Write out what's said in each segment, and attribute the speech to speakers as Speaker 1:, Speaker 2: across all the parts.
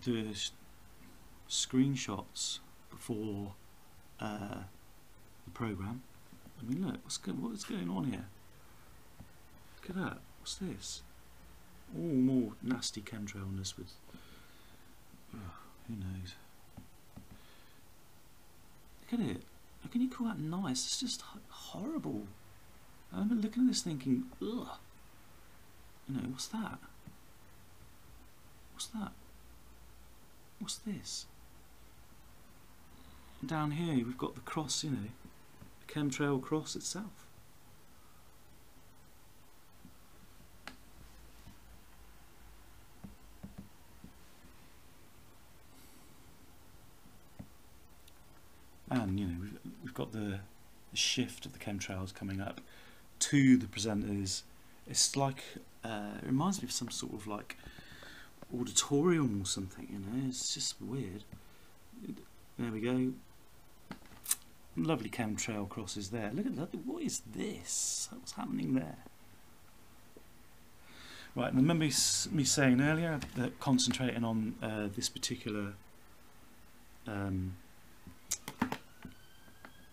Speaker 1: do screenshots before the program. I mean, look, what's going on here? Look at that. What's this? All more nasty chemtrailness with. Who knows? Look at it. How can you call that nice? It's just horrible. I remember looking at this thinking, ugh. You know, what's that? What's that? What's this? And down here we've got the cross, you know, the chemtrail cross itself. And you know, we've got the shift of the chemtrails coming up to the presenters. It's like it reminds me of some sort of like auditorium or something. You know, it's just weird. There we go. Lovely chemtrail crosses there. Look at that. What is this? What's happening there? Right. And remember me saying earlier that concentrating on this particular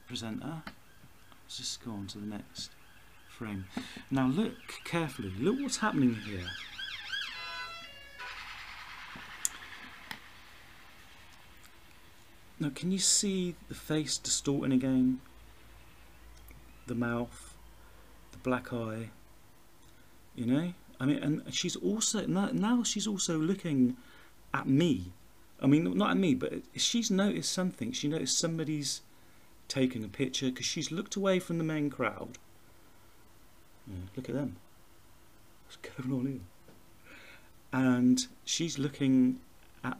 Speaker 1: presenter. Let's just go on to the next frame. Now look carefully. Look what's happening here. Now can you see the face distorting again? The mouth, the black eye, you know? I mean, and she's also, now she's also looking at me. I mean, not at me, but she's noticed something. She noticed somebody's taking a picture because she's looked away from the main crowd. Yeah, look at them. What's going on here? And she's looking at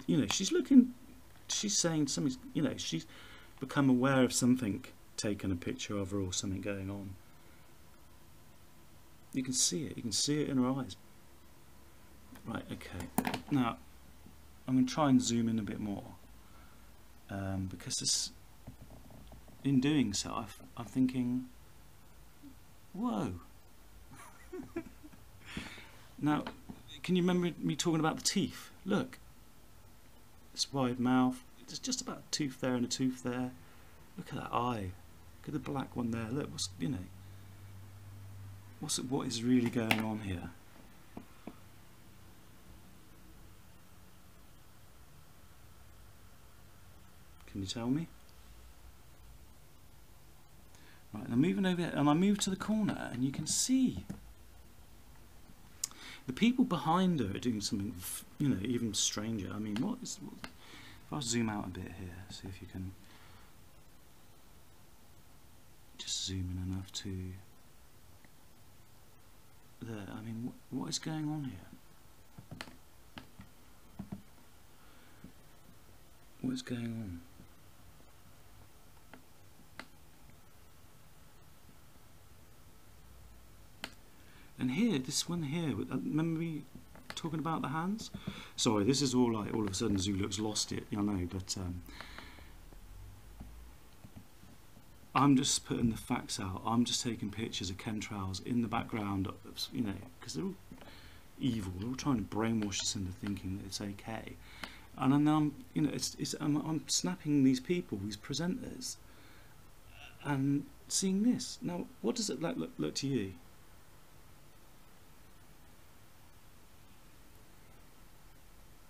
Speaker 1: you know, she's saying something, you know, she's become aware of something taking a picture of her or something going on. You can see it in her eyes. Right, okay. Now, I'm going to try and zoom in a bit more. Because this, in doing so, I'm thinking, whoa. Now, can you remember me talking about the teeth? Look. This wide mouth, there's just about a tooth there and a tooth there. Look at that eye. Look at the black one there. Look, what's, you know, what is really going on here? Can you tell me? Right, I'm moving over here, and I move to the corner, and you can see the people behind her are doing something, you know, even stranger. I mean, if I zoom out a bit here, see if you can just zoom in enough to there. I mean, what is going on here? What is going on? And here, this one here, remember me talking about the hands? Sorry, this is all like, all of a sudden Zuluk's lost it, I know, but I'm just putting the facts out. I'm just taking pictures of chemtrails in the background, you know, because they're all evil. They're all trying to brainwash us into thinking that it's okay. And then I'm, you know, I'm snapping these people, these presenters, and seeing this. Now, what does it look to you?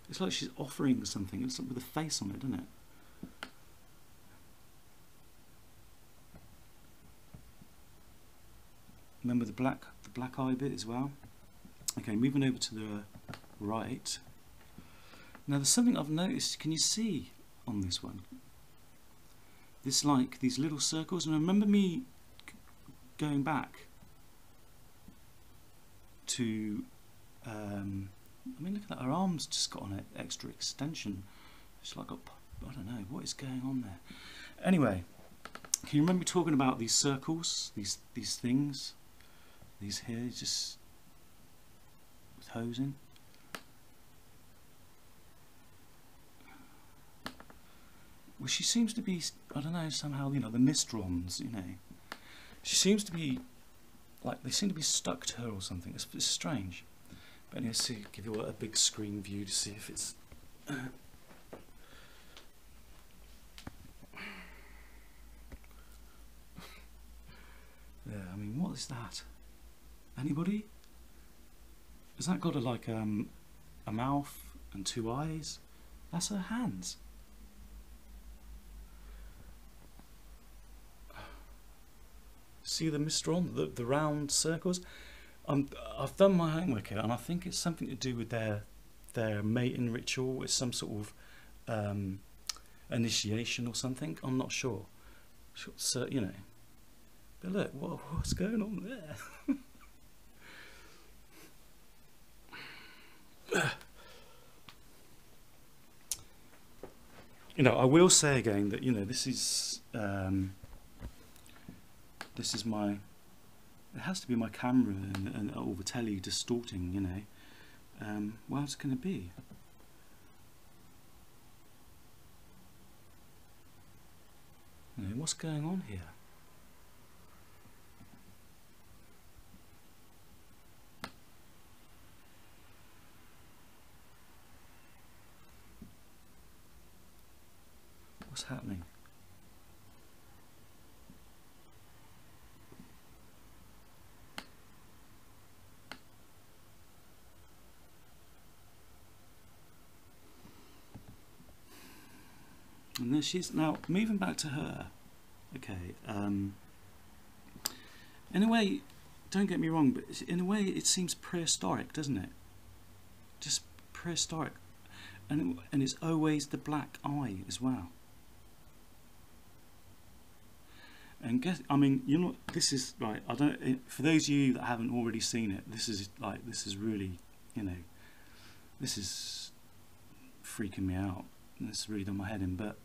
Speaker 1: It's like she's offering something. It's with a face on it, doesn't it? Remember the black eye bit as well. Okay, moving over to the right. Now there's something I've noticed. Can you see on this one? This, like, these little circles. And remember me going back to I mean, look at that, her arm's just got an extra extension. It's like, I don't know, what is going on there? Anyway, can you remember me talking about these circles, these things? These here, just with hose in? Well, she seems to be, I don't know, somehow, you know, the mistrons, you know. She seems to be, like, they seem to be stuck to her or something. It's strange. But anyway, see, give you a big screen view to see if it's. Yeah, I mean, what is that? Anybody? Has that got a mouth and 2 eyes? That's her hands. See the Mr. On the round circles? I've done my homework here, and I think it's something to do with their mating ritual. It's some sort of initiation or something. I'm not sure. So, you know. But look, what's going on there? You know, I will say again that, you know, this is my. It has to be my camera and or the telly distorting, you know. What else can it be? You know, what's going on here? What's happening? And there she is. Now, moving back to her. Okay. In a way, don't get me wrong, but in a way it seems prehistoric, doesn't it? Just prehistoric. And it's always the black eye as well. And guess, I mean, you know, this is like, I don't. For those of you that haven't already seen it, this is really, you know, this is freaking me out. It's really done my head in. But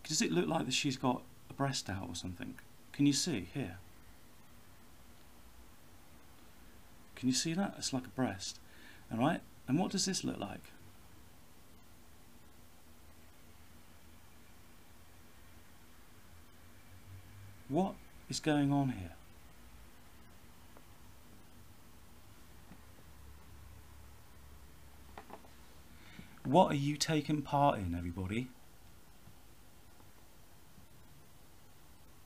Speaker 1: does it look like that she's got a breast out or something? Can you see here? Can you see that? It's like a breast. All right. And what does this look like? What is going on here? What are you taking part in, everybody?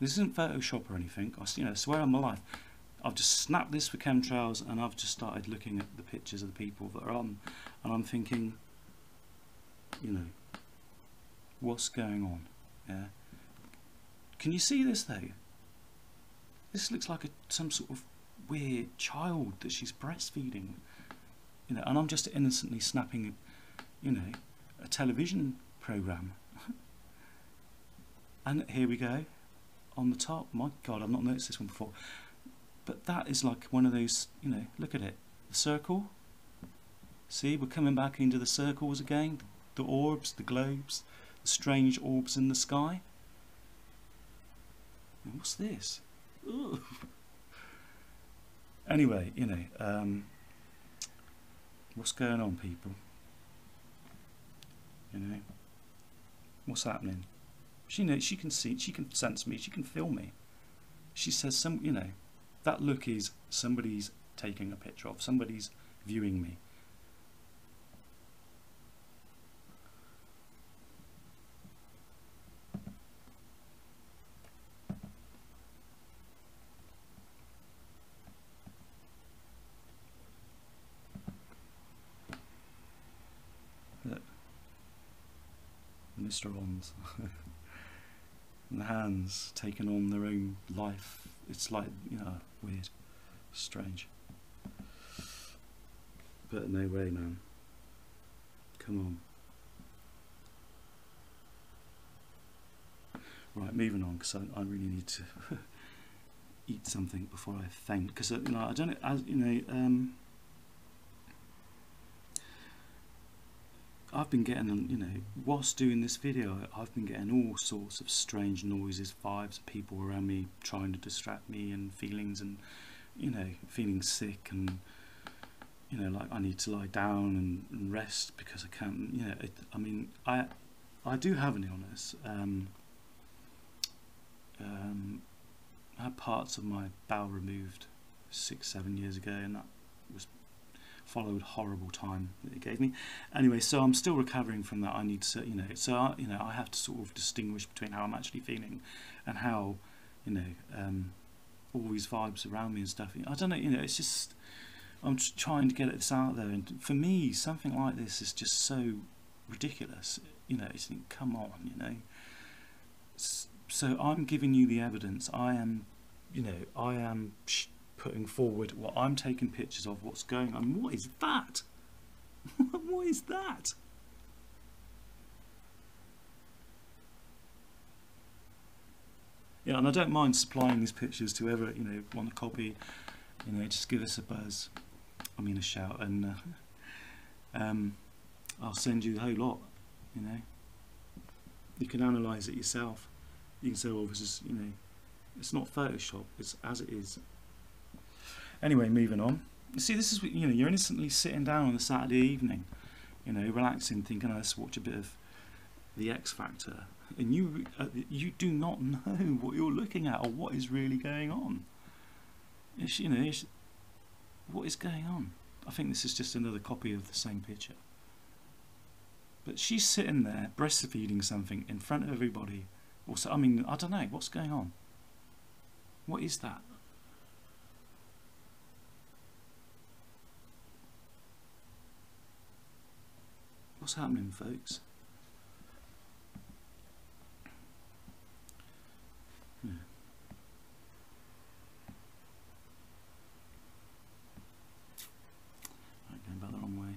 Speaker 1: This isn't Photoshop or anything. I swear on my life, I've just snapped this for Chemtrails, and I've just started looking at the pictures of the people that are on, and I'm thinking, you know, what's going on? Yeah. Can you see this though? This looks like some sort of weird child that she's breastfeeding, you know, and I'm just innocently snapping, you know, a television program. And here we go, on the top. My God, I've not noticed this one before. But that is like one of those, you know, look at it, the circle. See, we're coming back into the circles again, the orbs, the globes, the strange orbs in the sky. And what's this? Ugh. Anyway, you know, what's going on, people? You know, what's happening? She knows, she can see, she can sense me, she can feel me. She says, you know, that look is somebody's taking a picture of, somebody's viewing me. Mr. Ons. And the hands taking on their own life. It's like, you know, weird, strange. But no way, man. Come on. Right, moving on, because I really need to eat something before I faint. Because, you know, I don't, as you know, I've been getting, you know, whilst doing this video, I've been getting all sorts of strange noises, vibes, people around me trying to distract me, and feelings, and, you know, feeling sick, and, you know, like I need to lie down and rest because I can't, you know, I mean, I do have an illness. I had parts of my bowel removed 6-7 years ago, and that was followed horrible time that it gave me. Anyway, so I'm still recovering from that. I need to, I have to sort of distinguish between how I'm actually feeling and how, all these vibes around me and stuff. I don't know, it's just, I'm just trying to get this out there. And for me, something like this is just so ridiculous. It's like, come on, So I'm giving you the evidence. I am putting forward what I'm taking pictures of, what's going on. What is that? What is that? Yeah, and I don't mind supplying these pictures to whoever want a copy. Just give us a buzz. I mean a shout, and I'll send you the whole lot. You can analyse it yourself. You can say, well, this is, it's not Photoshop. It's as it is. Anyway, moving on. See, this is, you're innocently sitting down on a Saturday evening, relaxing, thinking, oh, let's watch a bit of The X Factor, and you do not know what you're looking at or what is really going on. What is going on? I think this is just another copy of the same picture. But she's sitting there breastfeeding something in front of everybody. Also, I mean, I don't know, what's going on? What is that? What's happening, folks? I'm going about the wrong way.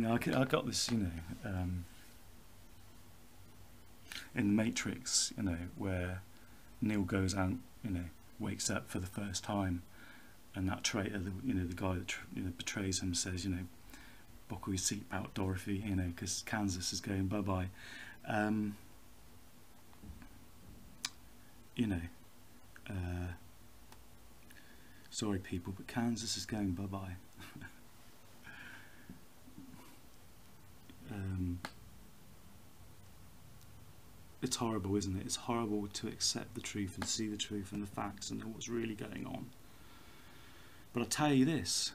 Speaker 1: I got this, in The Matrix, where Neo goes out, wakes up for the first time, and that traitor, the guy that betrays him, says, buckle your seatbelt, Dorothy, because Kansas is going bye-bye. Sorry people, but Kansas is going bye-bye. It's horrible, isn't it? It's horrible to accept the truth and see the truth and the facts and know what's really going on. But I'll tell you this,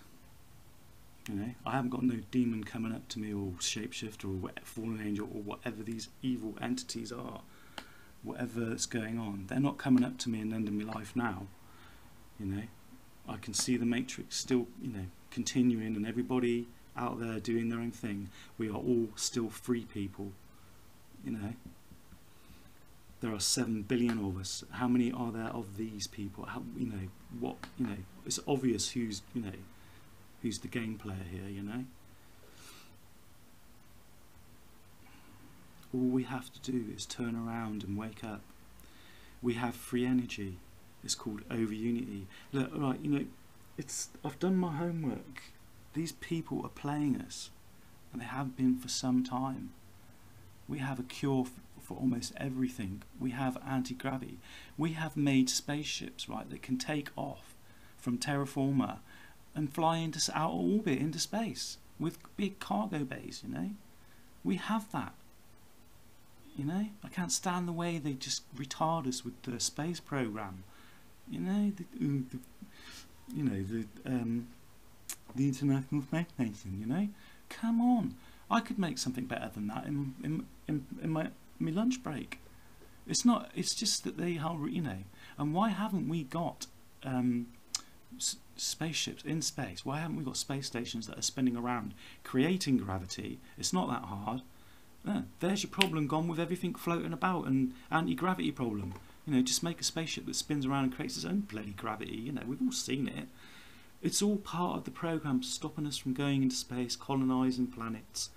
Speaker 1: I haven't got no demon coming up to me, or shapeshifter, or fallen angel, or whatever these evil entities are, whatever's going on. They're not coming up to me and ending my life now. I can see the Matrix still, continuing, and everybody out there doing their own thing. We are all still free people. There are 7 billion of us. How many are there of these people? How, it's obvious who's the game player here. All we have to do is turn around and wake up. We have free energy. It's called over unity. Look, right, I've done my homework. These people are playing us, and they have been for some time. We have a cure for almost everything. We have anti-gravity. We have made spaceships, right, that can take off from terra firma and fly into outer orbit, into space, with big cargo bays. We have that. I can't stand the way they just retard us with the space program. The International Space Station. Come on, I could make something better than that in my lunch break. It's not. It's just that they are, And why haven't we got spaceships in space? Why haven't we got space stations that are spinning around, creating gravity? It's not that hard. There's your problem gone with everything floating about, and anti-gravity problem. Just make a spaceship that spins around and creates its own bloody gravity. We've all seen it. It's all part of the program, stopping us from going into space, colonising planets.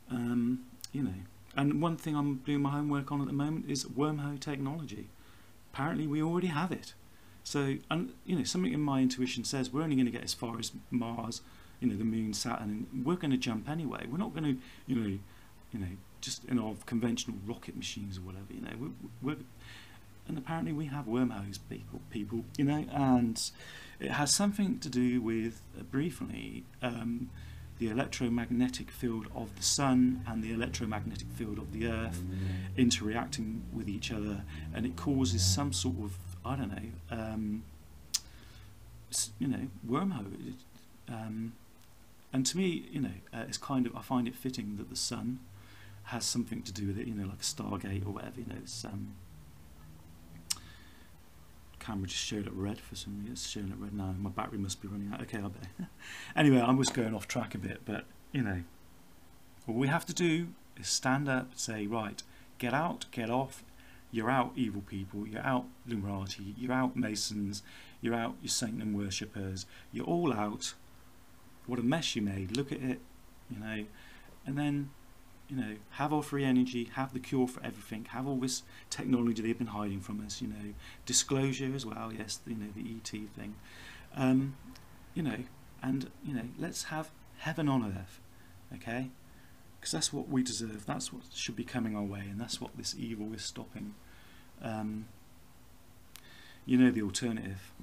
Speaker 1: And one thing I'm doing my homework on at the moment is wormhole technology. Apparently we already have it. So, and something in my intuition says we're only going to get as far as Mars, the Moon, Saturn, and we're going to jump anyway. We're not going to, just in our conventional rocket machines or whatever. And apparently we have wormholes, people, and it has something to do with, briefly, the electromagnetic field of the sun and the electromagnetic field of the earth interacting with each other, and it causes some sort of, I don't know, you know, wormhole. And to me, you know, it's kind of, I find it fitting that the sun has something to do with it, you know, like a Stargate or whatever, you know. It's, camera just showed up red for some reason. It's showing up red now. My battery must be running out. Okay, I bet. Anyway, I was going off track a bit, but, you know, all we have to do is stand up and say, right, get out, get off. You're out, evil people. You're out, Illuminati. You're out, Masons. You're out, you Satan worshippers. You're all out. What a mess you made. Look at it, you know. And then, you know, have our free energy, have the cure for everything, have all this technology they've been hiding from us, you know, disclosure as well, yes, you know, the ET thing, you know, and, you know, let's have heaven on earth, okay, because that's what we deserve, that's what should be coming our way, and that's what this evil is stopping. You know, the alternative,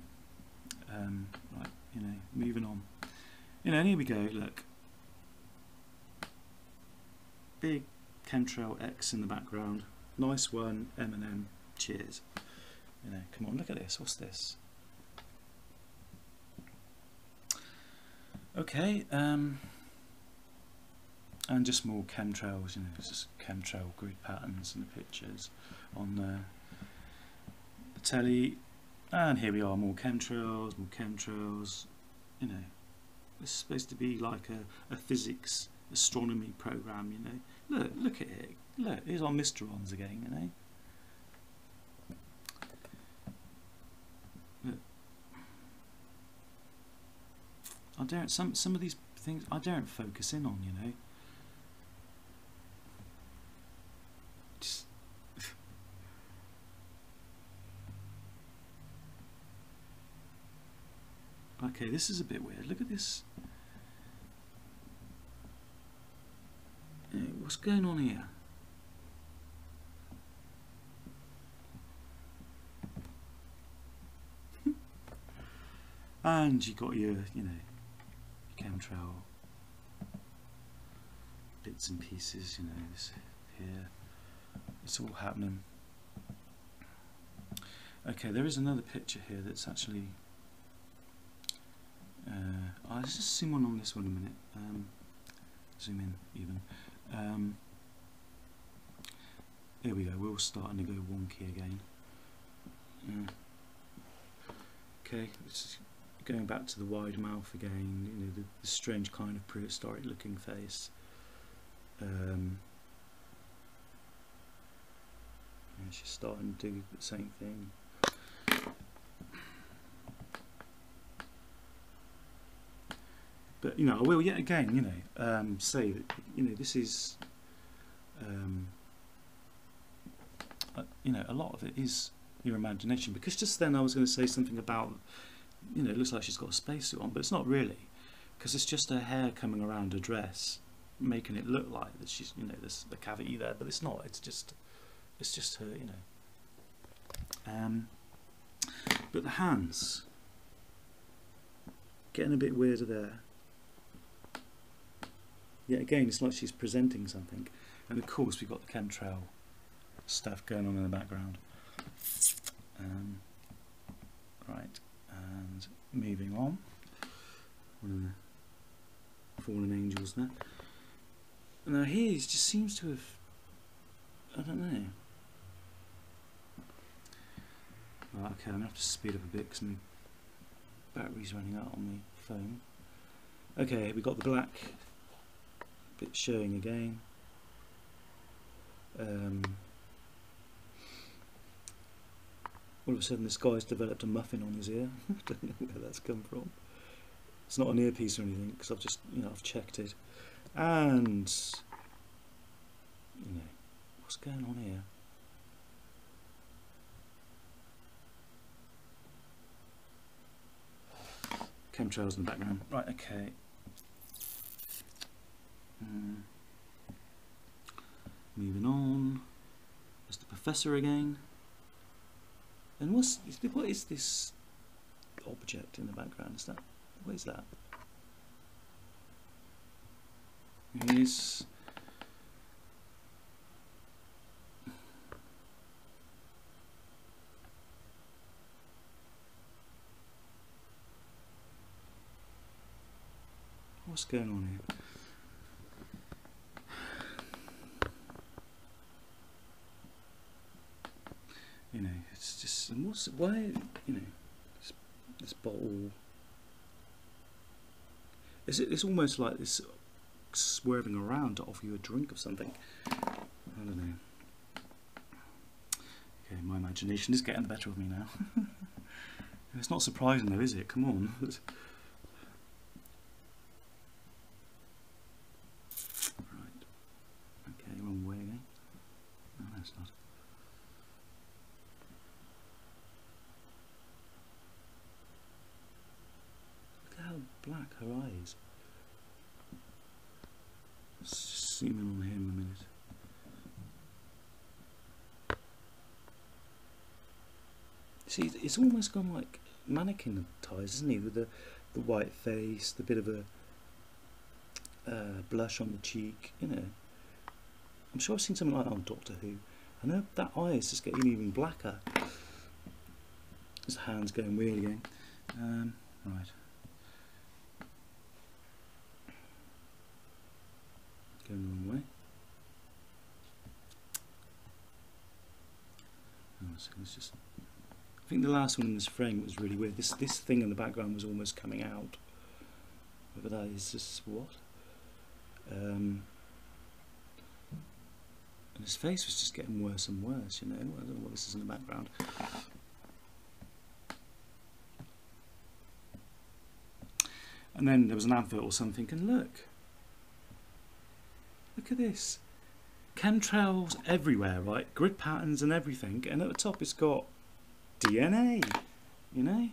Speaker 1: right, you know, moving on, you know, and here we go, look. Big chemtrail X in the background. Nice one, M&M. Cheers. You know, come on, look at this. What's this? Okay, and just more chemtrails. You know, just chemtrail grid patterns and the pictures on the telly. And here we are, more chemtrails, more chemtrails. You know, it's supposed to be like a physics astronomy program, you know. Look at it. Look, here's our Mysterons again, you know. Look. I don't. Some of these things I don't focus in on, you know. Just okay, this is a bit weird. Look at this. What's going on here? And you got your, you know, chemtrail bits and pieces, you know, this here. It's all happening. Okay, there is another picture here that's actually. I'll just zoom on this one a minute. Zoom in even. Here we go, we're all starting to go wonky again. Okay, it's going back to the wide mouth again, you know, the strange kind of prehistoric looking face. Yeah, she's starting to do the same thing. But, you know, I will yet again, you know, say that, you know, this is, you know, a lot of it is your imagination. Because just then I was going to say something about, you know, it looks like she's got a spacesuit on, but it's not really. Because it's just her hair coming around her dress, making it look like that she's, you know, there's a cavity there, but it's not. It's just her, you know. But the hands, getting a bit weirder there. Yeah, again, it's like she's presenting something. And of course, we've got the chemtrail stuff going on in the background. Right, and moving on. One of the fallen angels there. Now here, he just seems to have, I don't know. Right, okay, I'm going to have to speed up a bit because my battery's running out on my phone. Okay, we've got the black bit showing again. All of a sudden this guy's developed a muffin on his ear. I don't know where that's come from. It's not an earpiece or anything because I've just, you know, I've checked it. And, you know, what's going on here? Chemtrails in the background. Right, okay. Moving on. There's the professor again. And what is this object in the background? Is that, what is that? It is What's going on here? You know, it's just, and why, you know, this bottle, it's almost like this swerving around to offer you a drink of something. I don't know. Okay, my imagination is getting the better of me now. It's not surprising though, is it? Come on. Right. Okay, wrong way again. No, that's not. Look how black her eyes. Let's just zoom in on him a minute. See, it's almost gone like mannequin-tised, isn't he? With the white face, the bit of a blush on the cheek, you know. I'm sure I've seen something like that on Doctor Who. I know that eye is just getting even blacker. His hand's going weird again. Right. Going the wrong way. Oh, so let's just. I think the last one in this frame was really weird. This thing in the background was almost coming out. But that is just what? And his face was just getting worse and worse, you know. I don't know what this is in the background. And then there was an advert or something, and look at this. Chemtrails everywhere, right? Grid patterns and everything, and at the top it's got DNA, you know.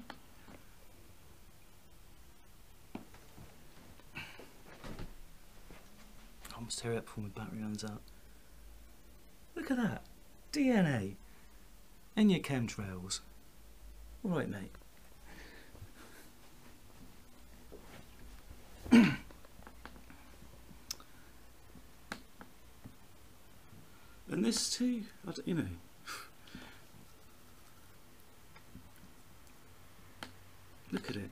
Speaker 1: I must hurry up before my battery runs out. Look at that, DNA in your chemtrails. All right, mate. And this too, you know. Look at it.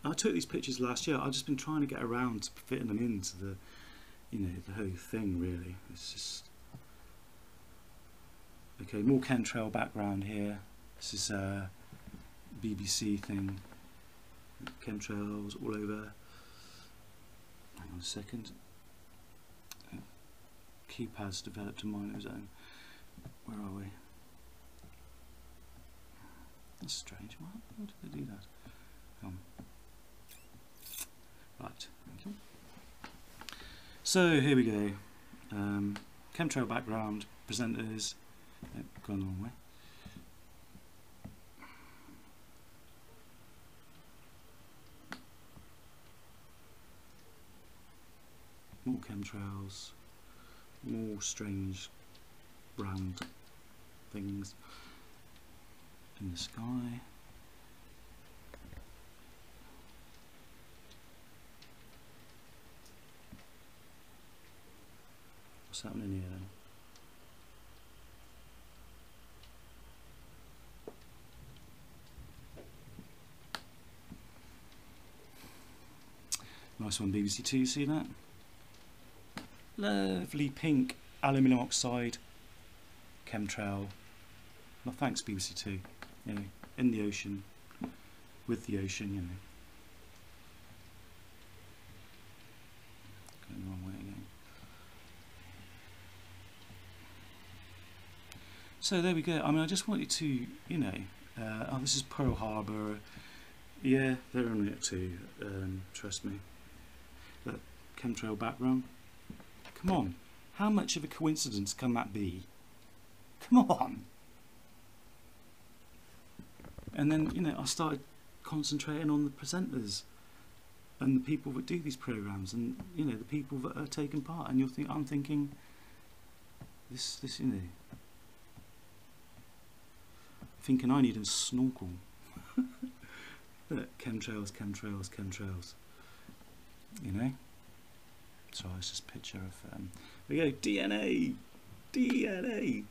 Speaker 1: I took these pictures last year. I've just been trying to get around to fitting them into the, you know, the whole thing. Really, it's just okay. More chemtrail background here. This is a BBC thing. Chemtrails all over. Hang on a second. Keypad's developed a mind of his own. Where are we? That's strange. Why did they do that? Right, thank you. So here we go. Chemtrail background, presenters. Nope, gone the wrong way. More chemtrails. More strange round things in the sky. What's happening here then? Nice one, BBC Two, see that? Lovely pink aluminium oxide chemtrail. Well, thanks BBC Two. You know, in the ocean, with the ocean, you know. Going the wrong way again. So there we go. I mean, I just wanted to, you know, oh, this is Pearl Harbor. Yeah, they're on it too. Trust me. Look, chemtrail background. Come on, how much of a coincidence can that be? Come on. And then, you know, I started concentrating on the presenters and the people that do these programs, and you know, the people that are taking part. And I'm thinking, this, you know, thinking I need a snorkel. Look, chemtrails, chemtrails, chemtrails. You know. So it's just a picture of. We go DNA, DNA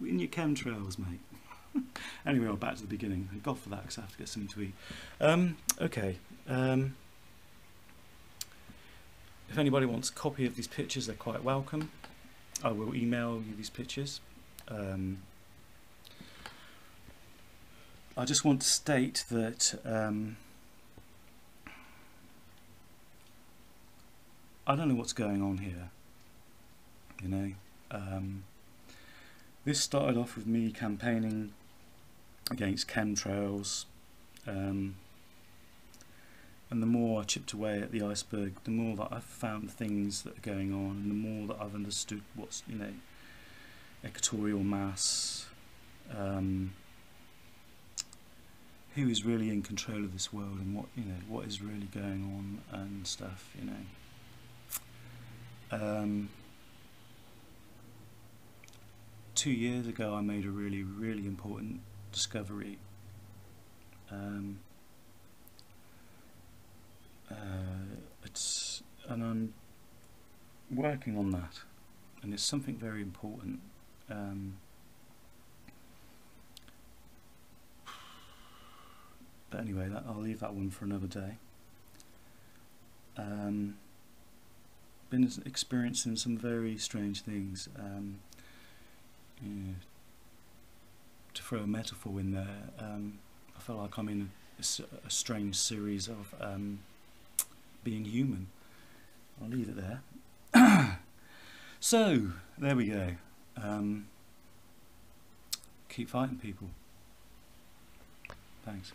Speaker 1: in your chemtrails, mate. Anyway, back to the beginning. Thank God for that, because I have to get something to eat. Okay. If anybody wants a copy of these pictures, they're quite welcome. I will email you these pictures. I just want to state that I don't know what's going on here. You know, this started off with me campaigning against chemtrails, and the more I chipped away at the iceberg, the more that I've found things that are going on, and the more that I've understood what's, you know, equatorial mass, who is really in control of this world, and what, you know, what is really going on and stuff, you know. 2 years ago I made a really, really important discovery. And I'm working on that, and it's something very important. But anyway, I'll leave that one for another day. Been experiencing some very strange things. You know, to throw a metaphor in there, I feel like I'm in a strange series of being human. I'll leave it there. So, there we go. Keep fighting, people. Thanks.